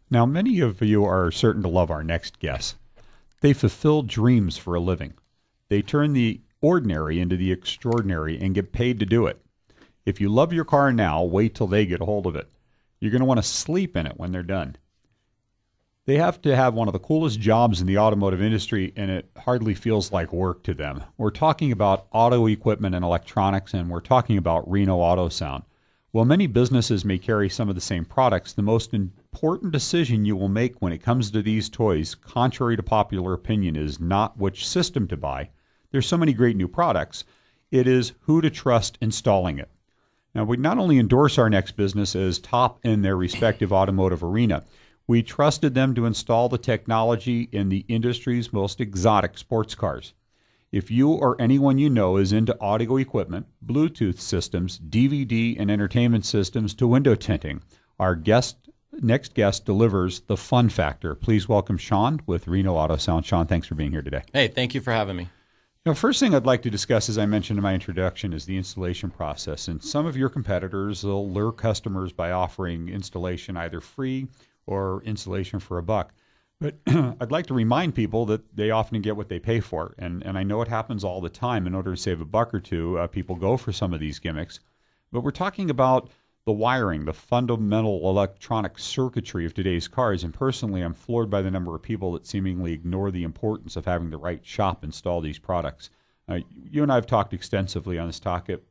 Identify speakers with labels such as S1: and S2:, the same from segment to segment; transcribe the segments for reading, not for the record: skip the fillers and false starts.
S1: Now, many of you are certain to love our next guest. They fulfill dreams for a living. They turn the ordinary into the extraordinary and get paid to do it. If you love your car now, wait till they get a hold of it. You're going to want to sleep in it when they're done. They have to have one of the coolest jobs in the automotive industry, and it hardly feels like work to them. We're talking about auto equipment and electronics, and we're talking about Reno Auto Sound. While many businesses may carry some of the same products, the most important decision you will make when it comes to these toys, contrary to popular opinion, is not which system to buy. There's so many great new products. It is who to trust installing it. Now, we not only endorse our next business as top in their respective automotive arena, we trusted them to install the technology in the industry's most exotic sports cars. If you or anyone you know is into audio equipment, Bluetooth systems, DVD and entertainment systems to window tinting, our next guest delivers the fun factor. Please welcome Sean with Reno Auto Sound. Sean, thanks for being here today.
S2: Hey, thank you for having me.
S1: Now, first thing I'd like to discuss, as I mentioned in my introduction, is the installation process. And some of your competitors will lure customers by offering installation either free or installation for $1. But I'd like to remind people that they often get what they pay for. And I know it happens all the time. In order to save $1 or $2, people go for some of these gimmicks. But we're talking about the wiring, the fundamental electronic circuitry of today's cars. And personally, I'm floored by the number of people that seemingly ignore the importance of having the right shop install these products. You and I have talked extensively on this topic,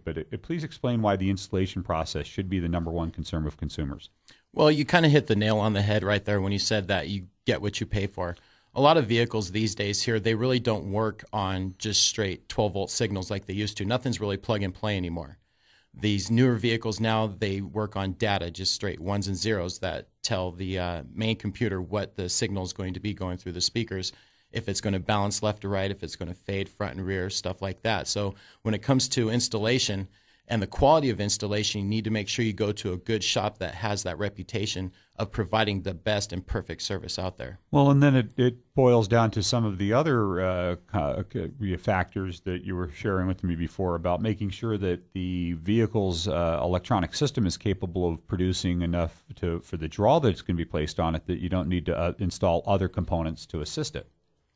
S1: but please explain why the installation process should be the number one concern of consumers.
S2: Well, you kind of hit the nail on the head right there when you said that you get what you pay for. A lot of vehicles these days here, they really don't work on just straight 12-volt signals like they used to. Nothing's really plug and play anymore. These newer vehicles now, they work on data, just straight ones and zeros that tell the main computer what the signal is going to be going through the speakers, if it's going to balance left or right, if it's going to fade front and rear, stuff like that. So when it comes to installation and the quality of installation, you need to make sure you go to a good shop that has that reputation of providing the best and perfect service out there.
S1: Well, and then it boils down to some of the other factors that you were sharing with me before about making sure that the vehicle's electronic system is capable of producing enough for the draw that's going to be placed on it that you don't need to install other components to assist it.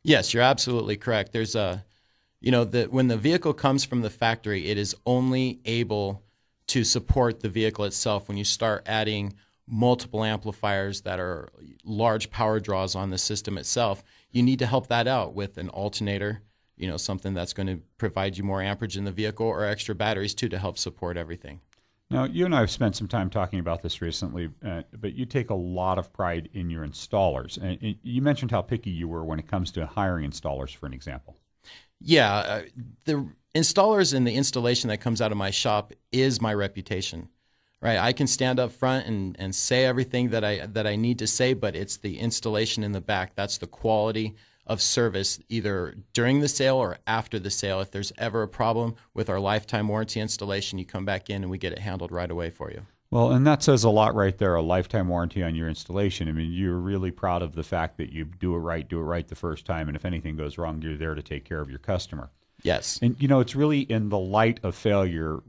S2: Yes, you're absolutely correct. There's when the vehicle comes from the factory, it is only able to support the vehicle itself. When you start adding multiple amplifiers that are large power draws on the system itself, you need to help that out with an alternator, something that's going to provide you more amperage in the vehicle, or extra batteries too to help support everything.
S1: Now, you and I have spent some time talking about this recently, but you take a lot of pride in your installers. And you mentioned how picky you were when it comes to hiring installers, for an example.
S2: Yeah, the installers and the installation that comes out of my shop is my reputation, right? I can stand up front and say everything that I need to say, but it's the installation in the back. That's the quality of service, either during the sale or after the sale. If there's ever a problem with our lifetime warranty installation, you come back in and we get it handled right away for you.
S1: Well, and that says a lot right there, a lifetime warranty on your installation. I mean, you're really proud of the fact that you do it right the first time, and if anything goes wrong, you're there to take care of your customer.
S2: Yes.
S1: And, it's really in the light of failure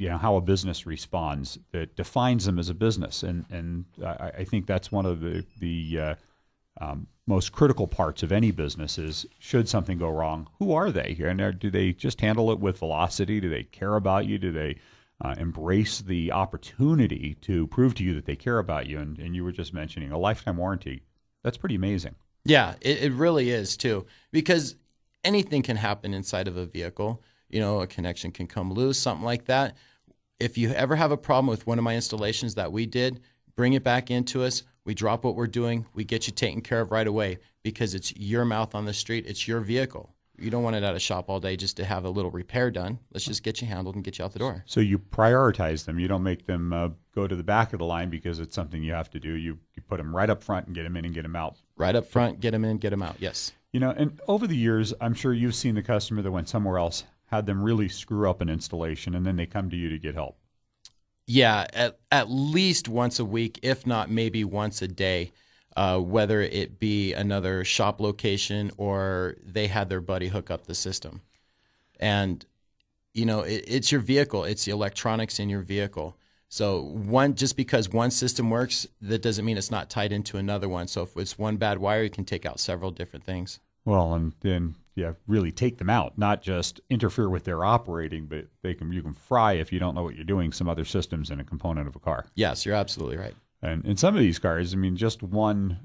S1: how a business responds that defines them as a business. And I think that's one of the most critical parts of any business is, should something go wrong, who are they? And do they just handle it with velocity? Do they care about you? Do they embrace the opportunity to prove to you that they care about you? And you were just mentioning a lifetime warranty. That's pretty amazing.
S2: Yeah, it really is too, because anything can happen inside of a vehicle. A connection can come loose, something like that. If you ever have a problem with one of my installations that we did, bring it back into us. We drop what we're doing. We get you taken care of right away, because it's your mouth on the street. It's your vehicle. You don't want it at a shop all day just to have a little repair done. Let's just get you handled and get you out the door.
S1: So you prioritize them. You don't make them go to the back of the line because it's something you have to do. You put them right up front and get them in and get them out.
S2: Right up front, get them in, get them out, yes.
S1: And over the years, I'm sure you've seen the customer that went somewhere else, had them really screw up an installation, and then they come to you to get help.
S2: Yeah, at least once a week, if not maybe once a day. Whether it be another shop location or they had their buddy hook up the system. And, it's your vehicle. It's the electronics in your vehicle. So just because one system works, that doesn't mean it's not tied into another one. So if it's one bad wire, you can take out several different things.
S1: Well, and then really take them out, not just interfere with their operating, but you can fry, if you don't know what you're doing, some other systems in a component of a car.
S2: Yes, you're absolutely right.
S1: And in some of these cars, I mean, just one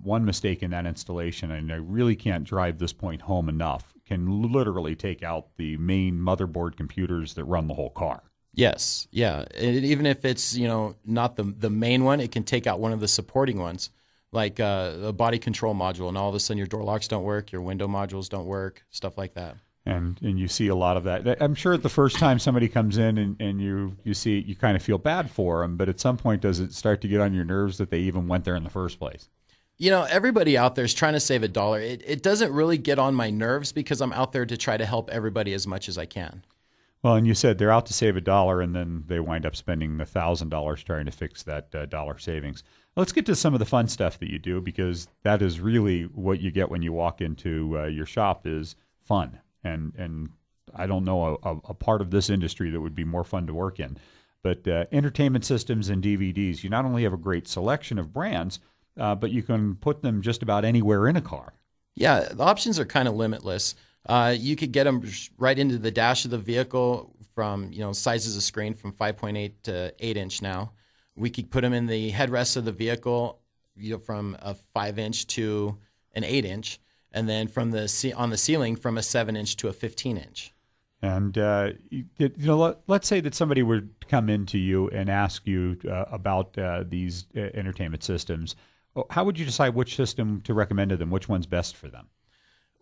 S1: mistake in that installation, and I really can't drive this point home enough, can literally take out the main motherboard computers that run the whole car.
S2: Yes, yeah. Even if it's not the main one, it can take out one of the supporting ones, like the body control module, and all of a sudden your door locks don't work, your window modules don't work, stuff like that.
S1: And you see a lot of that. I'm sure the first time somebody comes in and you see it, you kind of feel bad for them, but at some point does it start to get on your nerves that they even went there in the first place?
S2: Everybody out there is trying to save $1. It doesn't really get on my nerves because I'm out there to try to help everybody as much as I can.
S1: Well, and you said they're out to save $1, and then they wind up spending $1,000 trying to fix that dollar savings. Let's get to some of the fun stuff that you do, because that is really what you get when you walk into your shop is fun. And I don't know a part of this industry that would be more fun to work in. But entertainment systems and DVDs, you not only have a great selection of brands, but you can put them just about anywhere in a car.
S2: Yeah, the options are kind of limitless. You could get them right into the dash of the vehicle from, sizes of screen from 5.8 to 8-inch now. We could put them in the headrest of the vehicle, from a 5-inch to an 8-inch, and then on the ceiling from a 7-inch to a 15-inch.
S1: And let's say that somebody would come into you and ask you about these entertainment systems. How would you decide which system to recommend to them? Which one's best for them?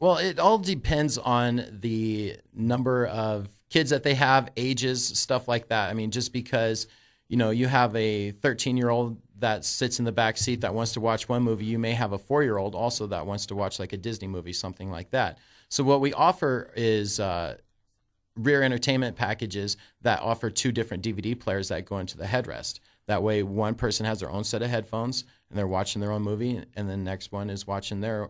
S2: Well, it all depends on the number of kids that they have, ages, stuff like that. I mean, just because, you have a 13-year-old that sits in the back seat that wants to watch one movie, you may have a 4-year-old also that wants to watch like a Disney movie, something like that. So what we offer is rear entertainment packages that offer 2 different DVD players that go into the headrest. That way one person has their own set of headphones and they're watching their own movie, and the next one is watching their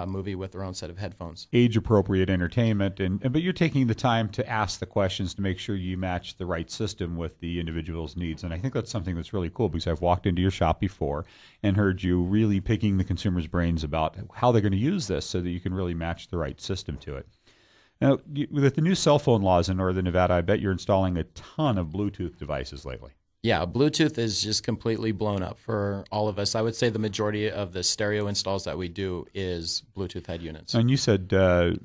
S2: movie with their own set of headphones.
S1: Age-appropriate entertainment, but you're taking the time to ask the questions to make sure you match the right system with the individual's needs. And I think that's something that's really cool, because I've walked into your shop before and heard you really picking the consumer's brains about how they're going to use this so that you can really match the right system to it. Now, with the new cell phone laws in Northern Nevada, I bet you're installing a ton of Bluetooth devices lately.
S2: Yeah, Bluetooth is just completely blown up for all of us. I would say the majority of the stereo installs that we do is Bluetooth head units.
S1: And you said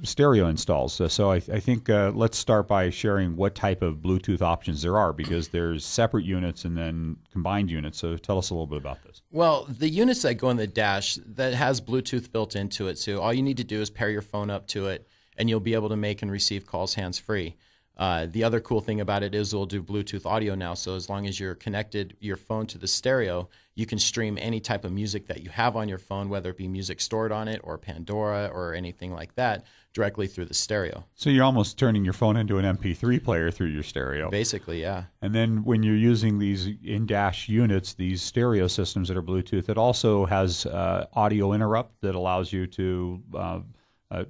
S1: stereo installs. So I think let's start by sharing what type of Bluetooth options there are, because there's separate units and then combined units. So tell us a little bit about this.
S2: Well, the units that go in the dash, that has Bluetooth built into it. So all you need to do is pair your phone up to it, and you'll be able to make and receive calls hands-free. The other cool thing about it is we'll do Bluetooth audio now, so as long as you're connected your phone to the stereo, you can stream any type of music that you have on your phone, whether it be music stored on it or Pandora or anything like that, directly through the stereo.
S1: So you're almost turning your phone into an MP3 player through your stereo.
S2: Basically, yeah.
S1: And then when you're using these in-dash units, these stereo systems that are Bluetooth, it also has audio interrupt that allows you to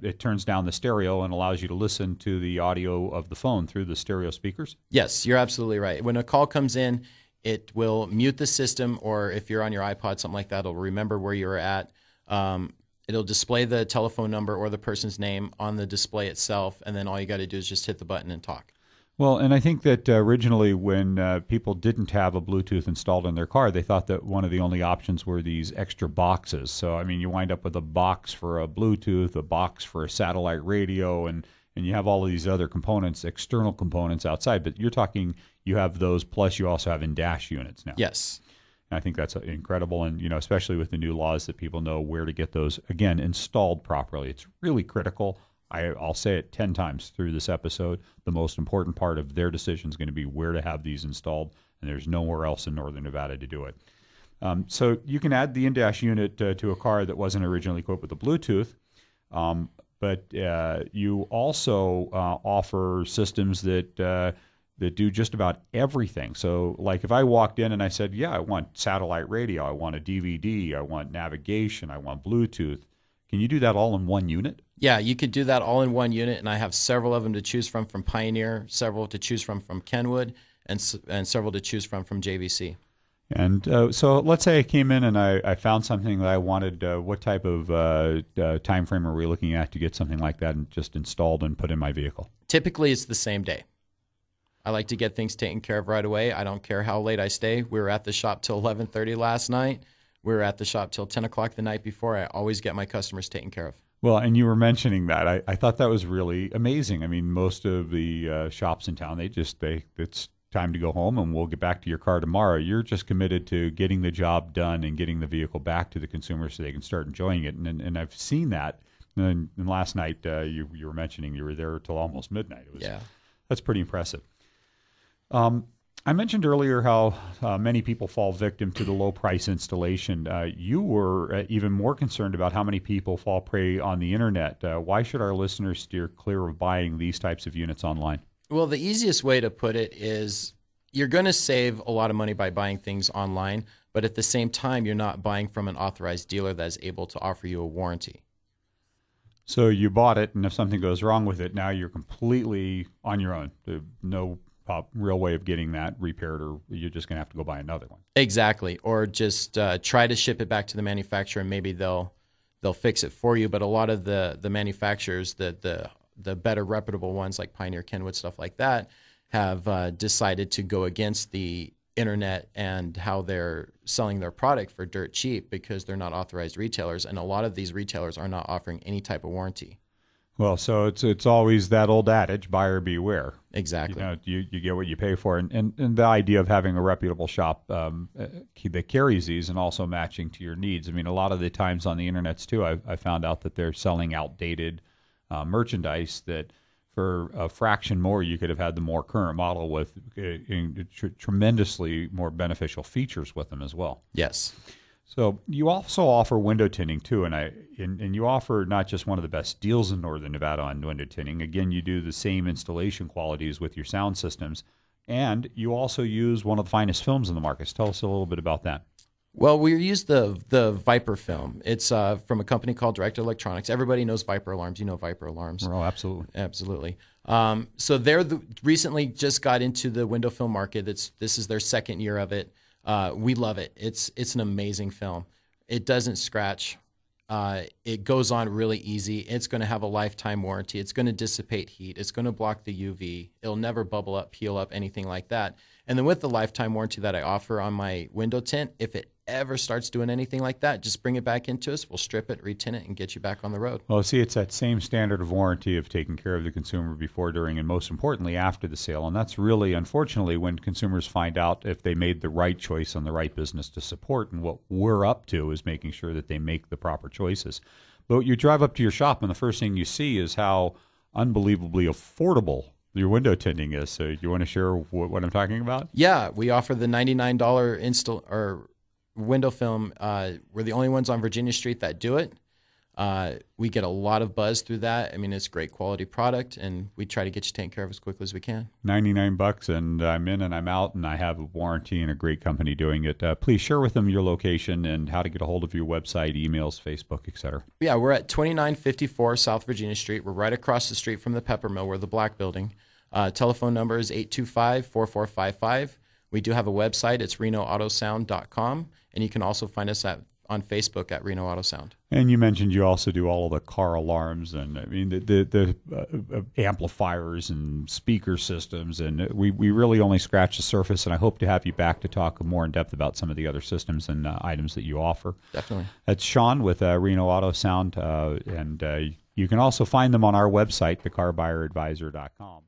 S1: it turns down the stereo and allows you to listen to the audio of the phone through the stereo speakers?
S2: Yes, you're absolutely right. When a call comes in, it will mute the system, or if you're on your iPod, something like that, it'll remember where you're at. It'll display the telephone number or the person's name on the display itself, and then all you got to do is just hit the button and talk.
S1: Well, and I think that originally when people didn't have a Bluetooth installed in their car, they thought that one of the only options were these extra boxes. So, I mean, you wind up with a box for a Bluetooth, a box for a satellite radio, and you have all of these other components, external components outside. But you're talking, you have those, plus you also have in-dash units now.
S2: Yes.
S1: And I think that's incredible, and especially with the new laws, that people know where to get those, again, installed properly. It's really critical. I'll say it 10 times through this episode. The most important part of their decision is going to be where to have these installed, and there's nowhere else in Northern Nevada to do it. So you can add the in-dash unit to a car that wasn't originally equipped with the Bluetooth, but you also offer systems that do just about everything. So like if I walked in and I said, yeah, I want satellite radio, I want a DVD, I want navigation, I want Bluetooth, can you do that all in one unit?
S2: Yeah, you could do that all in one unit, and I have several of them to choose from Pioneer, several to choose from Kenwood, and several to choose from JVC.
S1: And so let's say I came in and I found something that I wanted. What type of time frame are we looking at to get something like that and just installed and put in my vehicle?
S2: Typically, it's the same day. I like to get things taken care of right away. I don't care how late I stay. We were at the shop till 11:30 last night. We were at the shop till 10 o'clock the night before. I always get my customers taken care of.
S1: Well, and you were mentioning that. I thought that was really amazing. I mean, most of the shops in town, it's time to go home and we'll get back to your car tomorrow. You're just committed to getting the job done and getting the vehicle back to the consumer so they can start enjoying it. And I've seen that. And last night, you were mentioning you were there till almost midnight. That's pretty impressive. I mentioned earlier how many people fall victim to the low price installation. You were even more concerned about how many people fall prey on the internet. Why should our listeners steer clear of buying these types of units online?
S2: Well, the easiest way to put it is you're going to save a lot of money by buying things online, but at the same time, you're not buying from an authorized dealer that's able to offer you a warranty.
S1: So you bought it, and if something goes wrong with it, now you're completely on your own. There's no real way of getting that repaired, or you're just going to have to go buy another one.
S2: Exactly, or just try to ship it back to the manufacturer, and maybe they'll fix it for you. But a lot of the manufacturers, the better reputable ones like Pioneer, Kenwood, stuff like that, have decided to go against the internet and how they're selling their product for dirt cheap because they're not authorized retailers, and a lot of these retailers are not offering any type of warranty.
S1: Well, so it's always that old adage, buyer beware.
S2: Exactly.
S1: You get what you pay for. And the idea of having a reputable shop that carries these and also matching to your needs. I mean, a lot of the times on the internets, too, I found out that they're selling outdated merchandise that for a fraction more, you could have had the more current model with tremendously more beneficial features with them as well.
S2: Yes.
S1: So you also offer window tinting too, and you offer not just one of the best deals in Northern Nevada on window tinting. Again, you do the same installation qualities with your sound systems, and you also use one of the finest films in the market. Tell us a little bit about that.
S2: Well, we use the Viper film. It's from a company called Direct Electronics. Everybody knows Viper alarms. You know Viper alarms.
S1: Oh, absolutely.
S2: Absolutely. So they're recently just got into the window film market. This is their second year of it. We love it. It's an amazing film. It doesn't scratch. It goes on really easy. It's going to have a lifetime warranty. It's going to dissipate heat. It's going to block the UV. It'll never bubble up, peel up, anything like that. And then with the lifetime warranty that I offer on my window tint, if it ever starts doing anything like that, just bring it back into us. We'll strip it, retint it, and get you back on the road.
S1: Well, see, it's that same standard of warranty of taking care of the consumer before, during, and most importantly, after the sale. And that's really, unfortunately, when consumers find out if they made the right choice on the right business to support. And what we're up to is making sure that they make the proper choices. But you drive up to your shop, and the first thing you see is how unbelievably affordable your window tinting is. So you want to share what I'm talking about?
S2: Yeah, we offer the $99 window film. We're the only ones on Virginia Street that do it. We get a lot of buzz through that. I mean, it's great quality product, and we try to get you taken care of as quickly as we can.
S1: $99, and I'm in and I'm out, and I have a warranty and a great company doing it. Please share with them your location and how to get a hold of your website, emails, Facebook, etc.
S2: Yeah, we're at 2954 South Virginia Street. We're right across the street from the Pepper Mill. We're the black building. Telephone number is 825-4455. We do have a website. It's RenoAutoSound.com, and you can also find us on Facebook at Reno Auto Sound.
S1: And you mentioned you also do all of the car alarms, and I mean the amplifiers and speaker systems, and we really only scratch the surface. And I hope to have you back to talk more in depth about some of the other systems and items that you offer.
S2: Definitely.
S1: That's Sean with Reno Auto Sound, and you can also find them on our website, thecarbuyeradvisor.com.